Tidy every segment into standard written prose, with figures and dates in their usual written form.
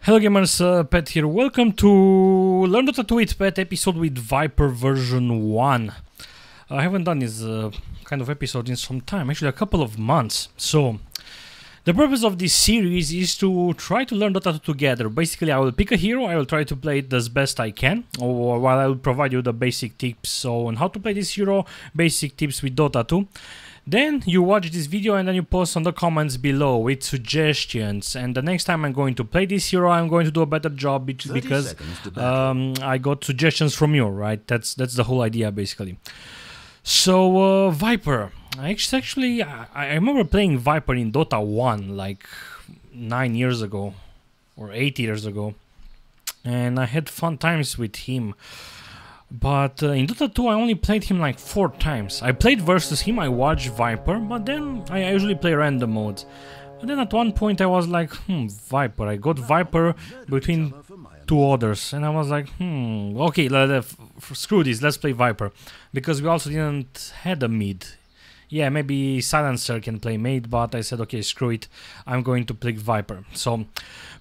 Hello gamers, Pet here. Welcome to Learn Dota 2 with Pet episode with Viper version 1. I haven't done this kind of episode in some time, actually a couple of months. So, the purpose of this series is to try to learn Dota 2 together. Basically, I will pick a hero, I will try to play it as best I can, or while I will provide you the basic tips on how to play this hero, basic tips with Dota 2. Then you watch this video and then you post on the comments below with suggestions, and the next time I'm going to play this hero I'm going to do a better job because I got suggestions from you, right? That's the whole idea basically. So Viper, I remember playing Viper in Dota 1 like 9 years ago or 8 years ago, and I had fun times with him. But in Dota 2 I only played him like 4 times. I played versus him, I watched Viper, but then I usually play random modes. And then at one point I was like, Viper. I got Viper between 2 others, and I was like, okay, screw this, let's play Viper. Because we also didn't had a mid. Yeah, maybe Silencer can play mid, but I said, okay, screw it, I'm going to play Viper. So,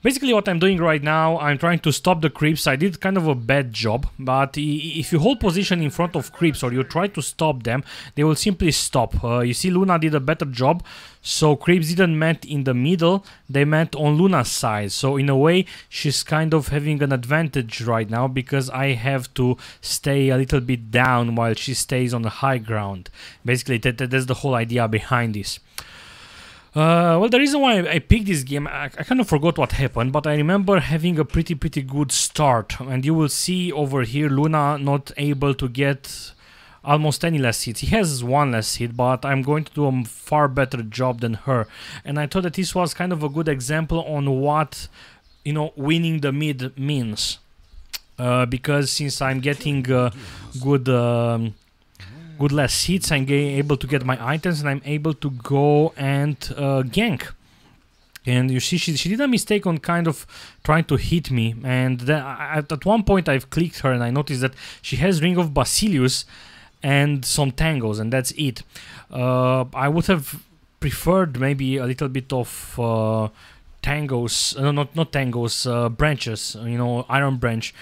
basically what I'm doing right now, I'm trying to stop the creeps. I did kind of a bad job, but if you hold position in front of creeps or you try to stop them, they will simply stop. You see, Luna did a better job, so creeps didn't met in the middle, they met on Luna's side. So in a way, she's kind of having an advantage right now because I have to stay a little bit down while she stays on the high ground. Basically, that's the whole idea behind this. Well, the reason why I picked this game, I kind of forgot what happened, but I remember having a pretty good start. And you will see over here Luna not able to get almost any less hits. He has 1 less hit, but I'm going to do a far better job than her. And I thought that this was kind of a good example on what, you know, winning the mid means. Because since I'm getting good less hits, I'm able to get my items and I'm able to go and gank. And you see, she did a mistake on kind of trying to hit me, and then at one point I've clicked her and I noticed that she has Ring of Basilius and some tangos, and that's it. I would have preferred maybe a little bit of tangos, not tangos, branches, you know, Iron Branch.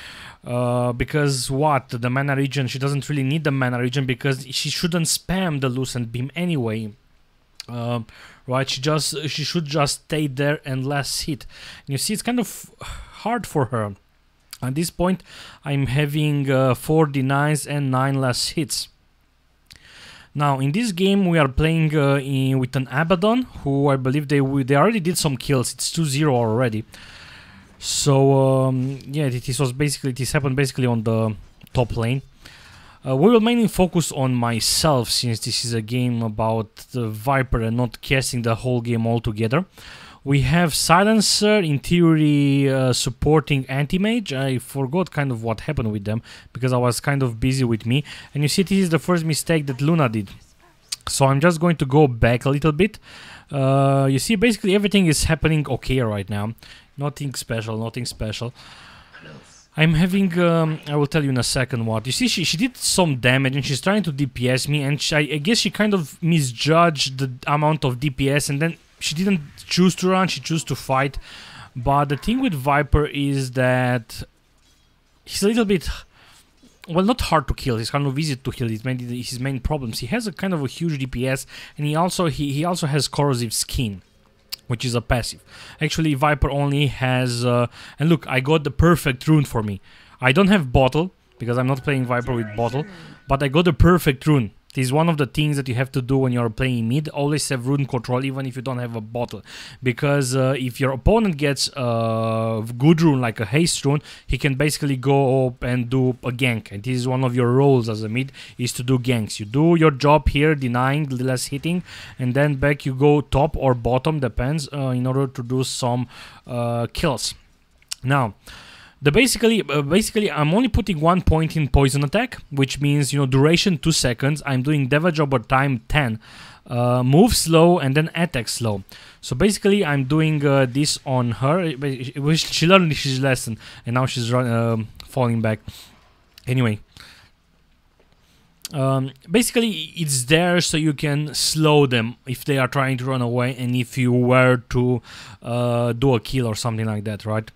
Because the mana regen, she doesn't really need the mana regen because she shouldn't spam the Lucent Beam anyway. Right, she should just stay there and less hit. And you see, it's kind of hard for her. At this point, I'm having 4 denies and 9 less hits. Now, in this game, we are playing with an Abaddon, who I believe they already did some kills. It's 2-0 already. So yeah, this happened basically on the top lane. We will mainly focus on myself since this is a game about the Viper and not casting the whole game altogether. We have Silencer in theory supporting Anti-Mage. I forgot kind of what happened with them because I was kind of busy with me. And you see, this is the first mistake that Luna did. So I'm just going to go back a little bit. You see, basically everything is happening okay right now. Nothing special, nothing special. I'm having, I will tell you in a second what. You see, she did some damage and she's trying to DPS me, and I guess she kind of misjudged the amount of DPS, and then she didn't choose to run, she chose to fight. But the thing with Viper is that he's a little bit, well, not hard to kill, he's kind of easy to kill. It's mainly his main problems. He has a kind of a huge DPS, and he also has corrosive skin, which is a passive. Actually, Viper only has, and look, I got the perfect rune for me. I don't have bottle, because I'm not playing Viper with bottle, but I got the perfect rune. This is one of the things that you have to do when you're playing mid. Always have rune control, even if you don't have a bottle. Because if your opponent gets a good rune, like a haste rune, he can basically go up and do a gank. And this is one of your roles as a mid, is to do ganks. You do your job here, denying, less hitting, and then back you go top or bottom, depends, in order to do some kills. Now, basically, I'm only putting 1 point in poison attack, which means, you know, duration 2 seconds. I'm doing damage over time 10, move slow, and then attack slow. So basically, I'm doing this on her. She learned his lesson, and now she's falling back. Anyway, basically, it's there so you can slow them if they are trying to run away, and if you were to do a kill or something like that, right?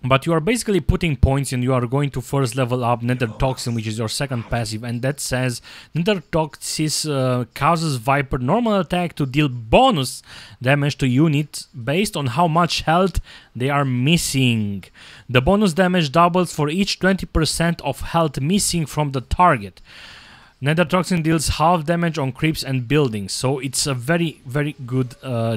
But you are basically putting points and you are going to first level up Nether Toxin, which is your second passive, and that says Nether Toxin causes Viper normal attack to deal bonus damage to units based on how much health they are missing. The bonus damage doubles for each 20% of health missing from the target. Nether Toxin deals half damage on creeps and buildings, so it's a very good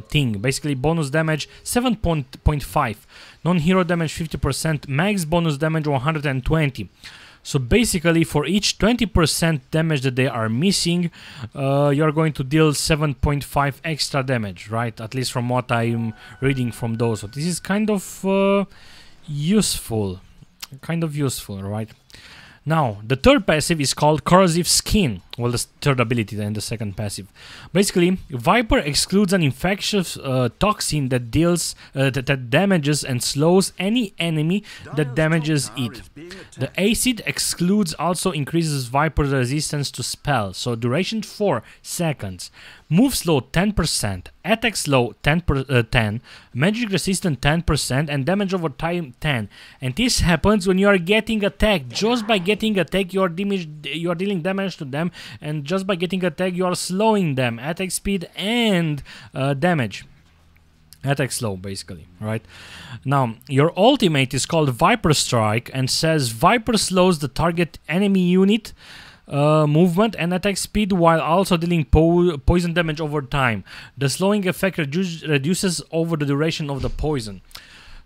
thing. Basically bonus damage 7.5, non-hero damage 50%, max bonus damage 120. So basically for each 20% damage that they are missing, you're going to deal 7.5 extra damage, right? At least from what I'm reading from those. So this is kind of useful, right? Now, the third passive is called Corrosive Skin. Well, the third ability and the second passive. Basically, Viper excludes an infectious toxin that deals that damages and slows any enemy that damages it. The acid excludes also increases Viper's resistance to spells. So duration 4 seconds. Move slow 10%, attack slow 10, magic resistant 10%, and damage over time 10. And this happens when you are getting attacked. Just by getting attacked, you are dealing damage to them, and just by getting attacked, you are slowing them. Attack speed and damage. Attack slow, basically, right? Now, your ultimate is called Viper Strike and says Viper slows the target enemy unit movement and attack speed while also dealing poison damage over time. The slowing effect reduces over the duration of the poison.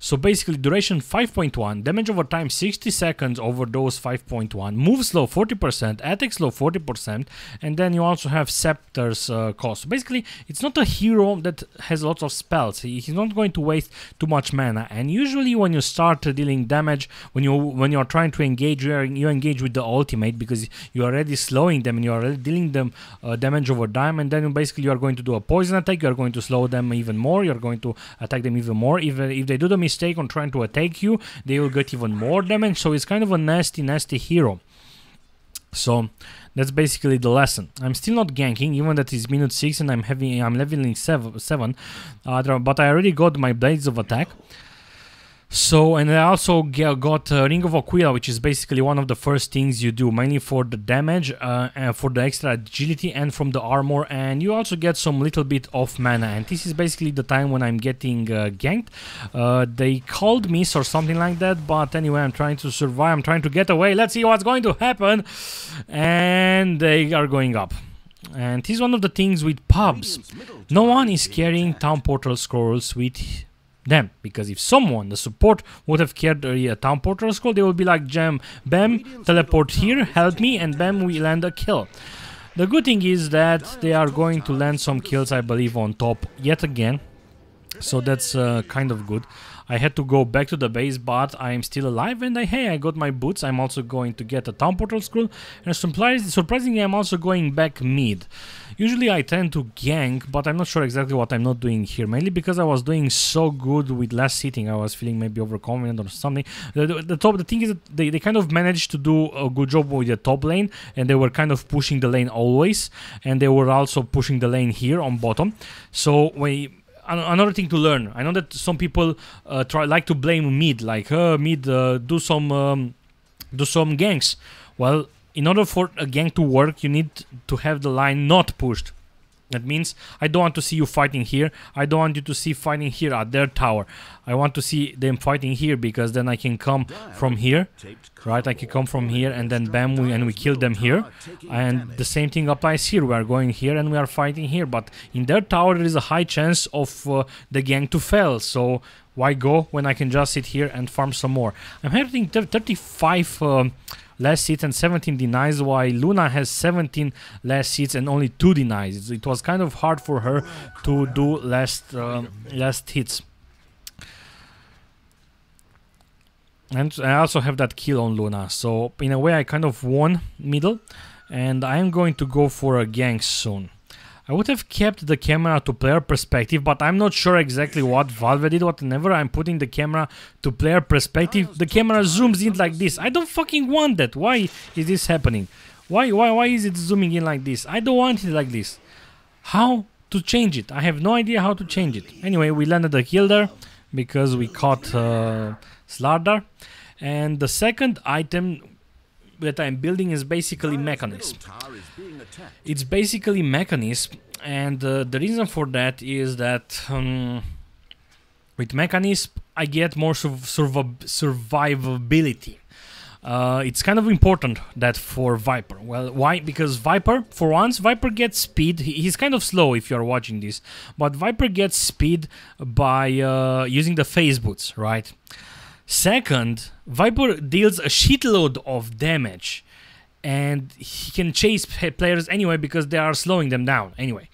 So basically duration 5.1, damage over time 60 seconds over those 5.1, move slow 40%, attack slow 40%, and then you also have Scepter's cost. So basically it's not a hero that has lots of spells. He's not going to waste too much mana, and usually when you start dealing damage, when you're trying to engage, you engage with the ultimate because you are already slowing them and you are already dealing them damage over time, and then basically you are going to do a poison attack, you are going to slow them even more, you are going to attack them even more. If they do the mistake on trying to attack you, they will get even more damage. So it's kind of a nasty hero. So that's basically the lesson. I'm still not ganking, even that it's minute 6 and I'm leveling 7, but I already got my blades of attack. So, and I also got Ring of Aquila, which is basically one of the first things you do, mainly for the damage, for the extra agility, and from the armor, and you also get some little bit of mana, and this is basically the time when I'm getting ganked. They called me or something like that, but anyway, I'm trying to survive, I'm trying to get away, let's see what's going to happen, and they are going up. And this is one of the things with pubs. No one is carrying Town Portal scrolls with them, because if someone, the support, would have carried a Town Portal scroll, they would be like, jam, bam, teleport here, help me, and bam, we land a kill. The good thing is that they are going to land some kills, I believe, on top yet again, so that's kind of good. I had to go back to the base, but I am still alive, and hey, I got my boots. I'm also going to get a Town Portal scroll, and surprisingly, I'm also going back mid. Usually I tend to gank, but I'm not sure exactly what I'm not doing here, mainly because I was doing so good with last hitting. I was feeling maybe overconfident or something. The thing is that they kind of managed to do a good job with the top lane, and they were kind of pushing the lane always, and they were also pushing the lane here on bottom. So another thing to learn. I know that some people like to blame mid, like mid do some ganks. Well, in order for a gank to work, you need to have the line not pushed. That means I don't want to see you fighting here. I don't want you to see fighting here at their tower. I want to see them fighting here, because then I can come from here, right? I can come from here, and then bam, we kill them here. And the same thing applies here. We are going here and we are fighting here, but in their tower there is a high chance of the gank to fail. So why go when I can just sit here and farm some more? I'm having 35 last hits and 17 denies, while Luna has 17 last hits and only 2 denies. It was kind of hard for her to do last hits. And I also have that kill on Luna, so in a way I kind of won middle, and I'm going to go for a gank soon. I would have kept the camera to player perspective, but I'm not sure exactly what Valve did. Whenever I'm putting the camera to player perspective, the camera zooms in like this. I don't fucking want that. Why is this happening? Why is it zooming in like this? I don't want it like this. How to change it? I have no idea how to change it. Anyway, we landed a kill there. because we caught Slardar. And the second item that I'm building is basically mechanism. It's basically mechanism, and the reason for that is that with mechanism I get more survivability. It's kind of important that for Viper. Well, why? Because Viper, for once, Viper gets speed. He's kind of slow if you're watching this, but Viper gets speed by using the phase boots, right? Second, Viper deals a shitload of damage, and he can chase players anyway because they are slowing them down anyway.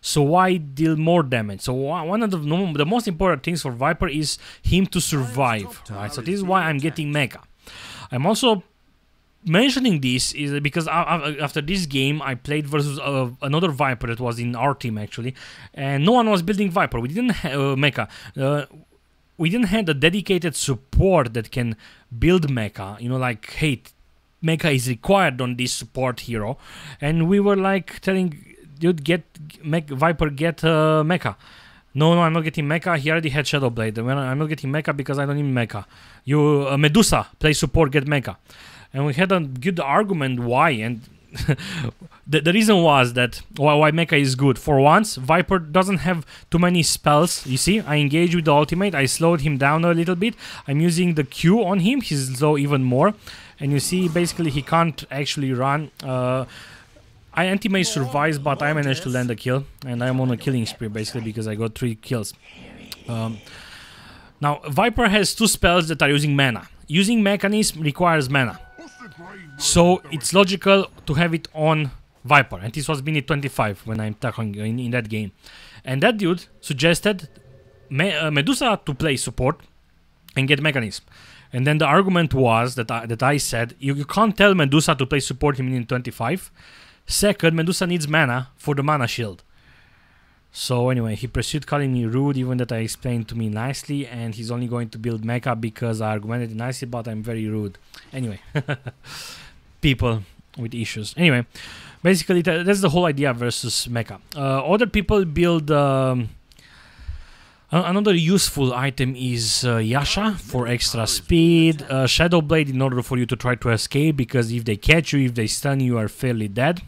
So why deal more damage? So one of the most important things for Viper is him to survive, right? So this is why I'm getting mecha. I'm also mentioning this is because after this game I played versus another Viper that was in our team actually, and no one was building Viper. We didn't have mecha. We didn't have a dedicated support that can build mecha. You know, like, hey, mecha is required on this support hero, and we were like telling, dude, Viper get mecha. No, I'm not getting mecha. He already had Shadow Blade. I'm not getting mecha because I don't need mecha. You Medusa, play support, get mecha. And we had a good argument why, and the reason was that why mecha is good. For once, Viper doesn't have too many spells. You see, I engage with the ultimate, I slowed him down a little bit. I'm using the Q on him, he's low even more. And you see, basically, he can't actually run. I anti-mage survives, but I managed to land a kill, and I'm on a killing spree basically because I got 3 kills. Now, Viper has 2 spells that are using mana. Using mechanism requires mana, so it's logical to have it on Viper, and this was minute 25 when I'm talking in that game. And that dude suggested Medusa to play support and get mechanism. And then the argument was that I said you can't tell Medusa to play support in minute 25. Second, Medusa needs mana for the mana shield. So anyway, he pursued calling me rude, even that I explained to me nicely, and he's only going to build mecha because I argumented nicely, but I'm very rude. Anyway, people with issues. Anyway, basically that's the whole idea versus mecha. Other people build... another useful item is Yasha for extra speed, Shadow Blade in order for you to try to escape, because if they catch you, if they stun you, are fairly dead.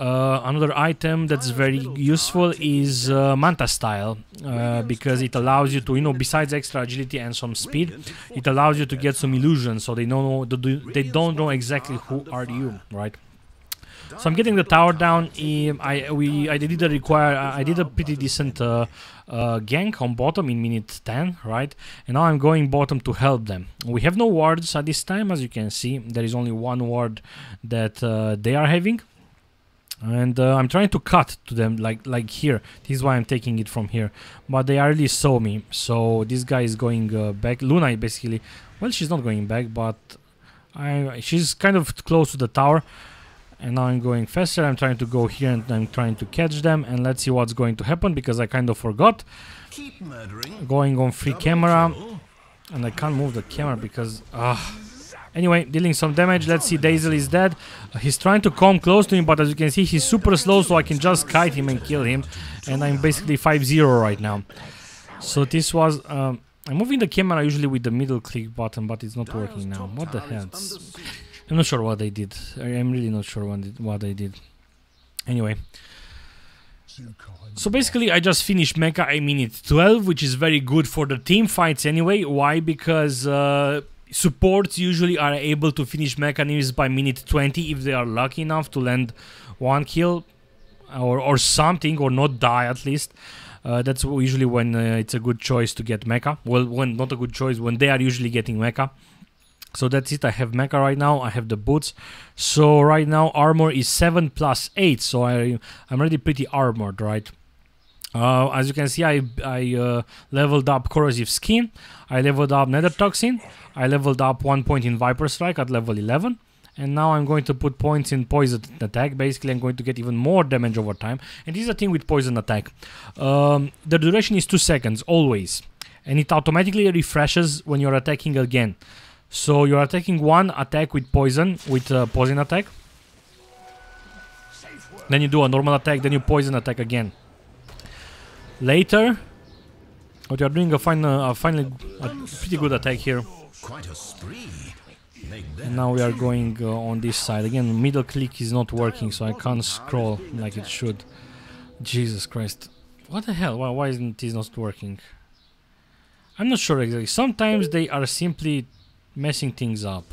Another item that's very useful is Manta Style, because it allows you to, you know, besides extra agility and some speed, it allows you to get some illusion, so they don't know exactly who are you, right? So I'm getting the tower down. I did a pretty decent gank on bottom in minute 10, right? And now I'm going bottom to help them. We have no wards at this time, as you can see. There is only one ward that they are having, and I'm trying to cut to them like here. This is why I'm taking it from here, but they already saw me. So this guy is going back. Luna basically, well, she's not going back, but she's kind of close to the tower. And now I'm going faster. I'm trying to go here and I'm trying to catch them, and let's see what's going to happen because I kind of forgot. Going on free camera, and I can't move the camera because anyway, dealing some damage. Let's see, Daisel is dead. He's trying to come close to him, but as you can see, he's super slow, so I can just kite him and kill him. And I'm basically 5-0 right now. So this was... I'm moving the camera usually with the middle click button, but it's not working now. What the hell? I'm not sure what they did. I'm really not sure what they did. Anyway. So basically I just finished mecha in minute 12, which is very good for the team fights anyway. Why? Because supports usually are able to finish mechanisms by minute 20 if they are lucky enough to land 1 kill or something, or not die at least. That's usually when it's a good choice to get mecha. Well, when not a good choice, when they are usually getting mecha. So that's it. I have mecha right now. I have the boots. So right now armor is 7 plus 8. So I'm already pretty armored, right? As you can see, I leveled up corrosive skin. I leveled up nether toxin. I leveled up 1 point in viper strike at level 11. And now I'm going to put points in poison attack. Basically, I'm going to get even more damage over time. And this is the thing with poison attack. The duration is 2 seconds always, and it automatically refreshes when you're attacking again. So you're attacking one attack with poison attack, then you do a normal attack, then you poison attack again. Later, But you are doing a pretty good attack here. Quite a spree. And now we are going on this side. Again, middle click is not working, so I can't scroll like it should. Jesus Christ. What the hell? Why isn't this not working? I'm not sure exactly. Sometimes they are simply messing things up.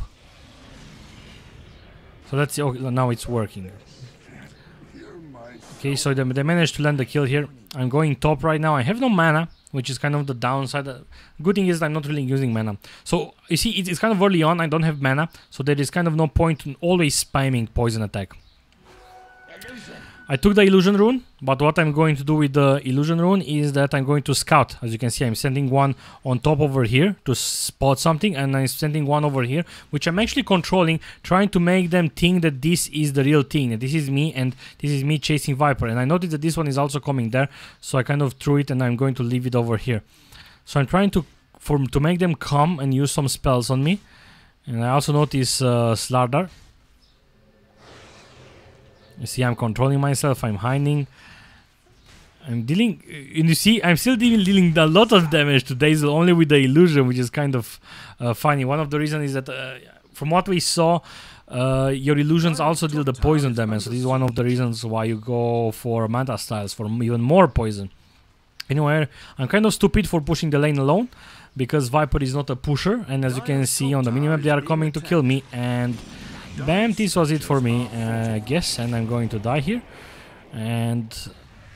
So that's okay, now it's working. Okay, so they managed to land the kill here. I'm going top right now. I have no mana, which is kind of the downside. Good thing is I'm not really using mana. So you see, it's kind of early on. I don't have mana, so there is kind of no point in always spamming poison attack. I took the illusion rune, but what I'm going to do with the illusion rune is that I'm going to scout. As you can see, I'm sending one on top over here to spot something, and I'm sending one over here, which I'm actually controlling, trying to make them think that this is the real thing, that this is me, and this is me chasing Viper. And I noticed that this one is also coming there, so I kind of threw it, and I'm going to leave it over here. So I'm trying to make them come and use some spells on me. And I also notice Slardar. You see, I'm controlling myself, I'm hiding. I'm dealing, and you see, I'm still dealing a lot of damage to Dazzle only with the illusion, which is kind of funny. One of the reasons is that, from what we saw, your illusions also deal the poison damage. So this is one of the reasons why you go for Manta styles, for even more poison. Anyway, I'm kind of stupid for pushing the lane alone, because Viper is not a pusher, and as you can see on the minimap, they are coming to kill me, and bam, this was it for me, I guess, and I'm going to die here. And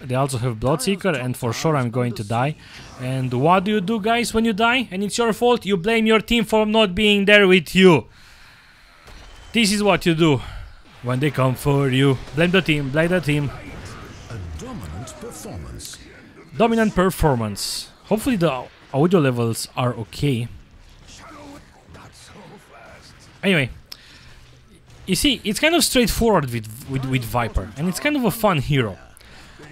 they also have Bloodseeker, and for sure I'm going to die. And what do you do, guys, when you die and it's your fault? You blame your team for not being there with you. This is what you do when they come for you. Blame the team, blame the team. A dominant performance. Dominant performance. Hopefully the audio levels are okay. Anyway. You see, it's kind of straightforward with Viper, and it's kind of a fun hero.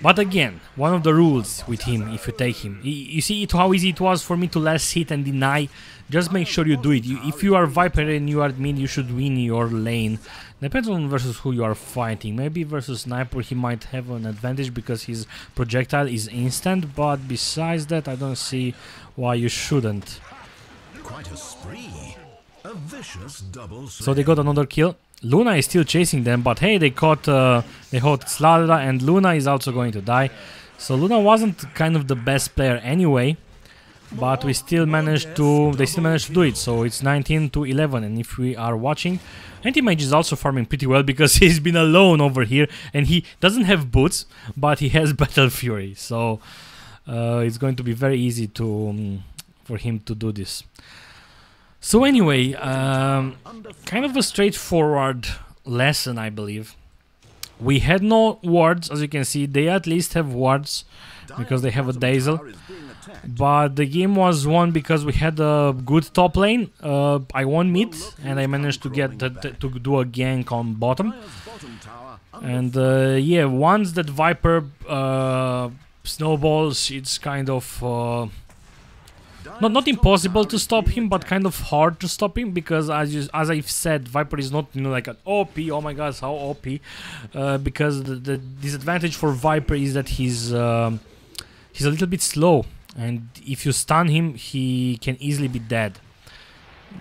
But again, one of the rules with him, if you take him, you see how easy it was for me to last hit and deny. Just make sure you do it. If you are Viper and you are mid, you should win your lane. Depends on versus who you are fighting. Maybe versus Sniper he might have an advantage because his projectile is instant, but besides that I don't see why you shouldn't. Quite a spree. A vicious double. So they got another kill. Luna is still chasing them, but hey, they caught Slardar, and Luna is also going to die. So Luna wasn't kind of the best player anyway, but they still managed to do it. So it's 19 to 11, and if we are watching, Anti-Mage is also farming pretty well because he's been alone over here, and he doesn't have boots, but he has Battle Fury. So it's going to be very easy for him to do this. So anyway, kind of a straightforward lesson, I believe. We had no wards, as you can see. They at least have wards because they have a Dazzle. But the game was won because we had a good top lane. I won mid, and I managed to get to do a gank on bottom. And yeah, once that Viper snowballs, it's kind of not impossible to stop him, but kind of hard to stop him, because as I've said, Viper is not, you know, like an OP. Oh my god, how OP! Because the disadvantage for Viper is that he's a little bit slow, and if you stun him, he can easily be dead.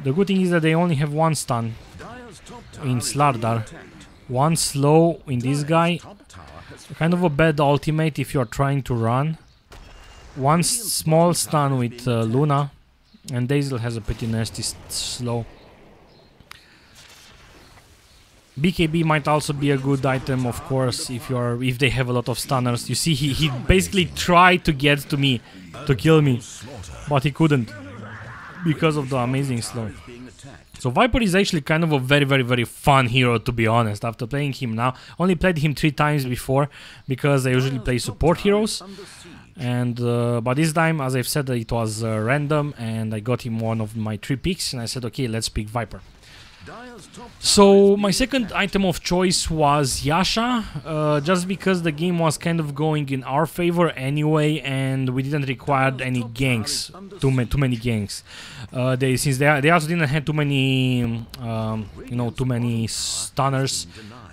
The good thing is that they only have one stun in Slardar, one slow in this guy. Kind of a bad ultimate if you're trying to run. One small stun with Luna, and Dazzle has a pretty nasty slow. BKB might also be a good item, of course, if they have a lot of stunners. You see, he basically tried to get to me, to kill me, but he couldn't because of the amazing slow. So Viper is actually kind of a very fun hero, to be honest. After playing him now, only played him 3 times before because I usually play support heroes. And but this time, as I've said, it was random, and I got him one of my 3 picks, and I said, okay, let's pick Viper. So my second item of choice was Yasha, just because the game was kind of going in our favor anyway, and we didn't require any ganks, too many ganks. Since they also didn't have too many, you know, too many stunners.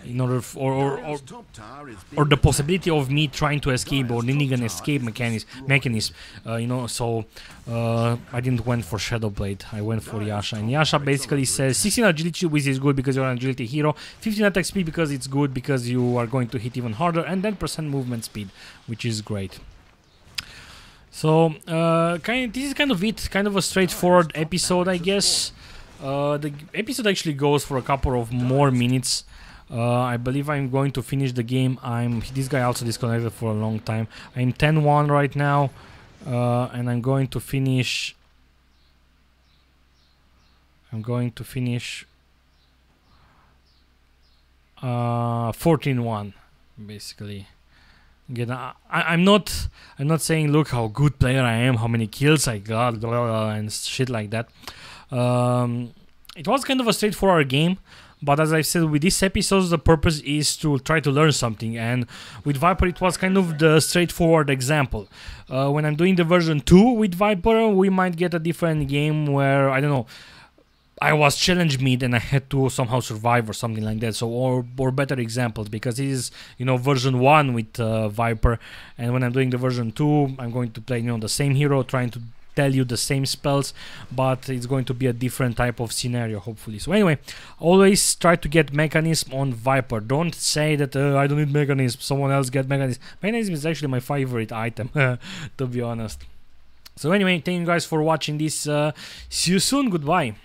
in order or the possibility of me trying to escape or needing an escape mechanism, you know. So I didn't went for Shadow Blade, I went for Yasha, and Yasha basically says 16 agility, which is good because you're an agility hero, 15 attack speed because it's good because you are going to hit even harder, and 10% movement speed, which is great. So this is kind of it, kind of a straightforward episode, I guess. The episode actually goes for a couple of more minutes. I believe I'm going to finish the game. This guy also disconnected for a long time. I'm 10-1 right now, and I'm going to finish. 14-1, basically. Again, I'm not saying look how good player I am, how many kills I got, blah, blah, blah, and shit like that. It was kind of a straightforward game, but as I said, with this episode, the purpose is to try to learn something, and with Viper it was kind of the straightforward example. When I'm doing the version 2 with Viper, we might get a different game where, I don't know, I was challenge mid and I had to somehow survive or something like that. So or better examples, because this is, you know, version 1 with Viper, and when I'm doing the version 2, I'm going to play, you know, the same hero, trying to tell you the same spells, but it's going to be a different type of scenario, hopefully. So anyway, always try to get mechanism on Viper. Don't say that I don't need mechanism, someone else get mechanism. Mechanism is actually my favorite item, to be honest. So anyway, thank you guys for watching this. See you soon. Goodbye.